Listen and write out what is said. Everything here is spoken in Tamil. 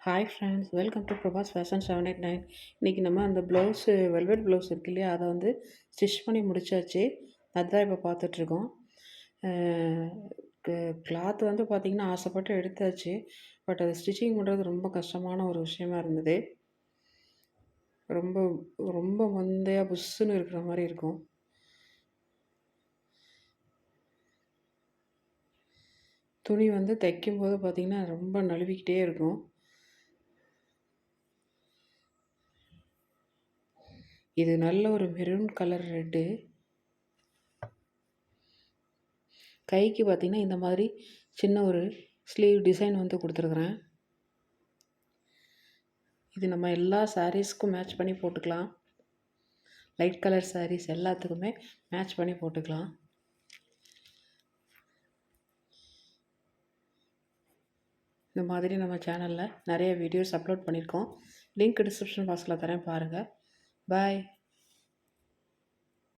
Hi friends, welcome to Prabhas fashion 789. இன்றைக்கி நம்ம அந்த ப்ளவுஸு வெல்வெட் ப்ளவுஸ் இருக்கு இல்லையா, அதை வந்து ஸ்டிச் பண்ணி முடிச்சாச்சு. அதுதான் இப்போ பார்த்துட்ருக்கோம். கிளாத் வந்து பார்த்திங்கன்னா ஆசைப்பட்டு எடுத்தாச்சு. பட் அது ஸ்டிச்சிங் பண்ணுறது ரொம்ப கஷ்டமான ஒரு விஷயமா இருந்தது. ரொம்ப ரொம்ப மந்தையாக புஷ்ஷுன்னு இருக்கிற மாதிரி இருக்கும். துணி வந்து தைக்கும்போது பார்த்திங்கன்னா ரொம்ப நழுவிக்கிட்டே இருக்கும். இது நல்ல ஒரு மெரூன் கலர் ரெட்டு. கைக்கு பார்த்திங்கன்னா இந்த மாதிரி சின்ன ஒரு ஸ்லீவ் டிசைன் வந்து கொடுத்துருக்குறேன். இது நம்ம எல்லா சாரீஸ்க்கும் மேட்ச் பண்ணி போட்டுக்கலாம். லைட் கலர் சாரீஸ் எல்லாத்துக்குமே மேட்ச் பண்ணி போட்டுக்கலாம். இந்த மாதிரி நம்ம சேனலில் நிறைய வீடியோஸ் அப்லோட் பண்ணியிருக்கோம். லிங்க் டிஸ்கிரிப்ஷன் பாக்ஸில் தரேன், பாருங்கள். பாய்.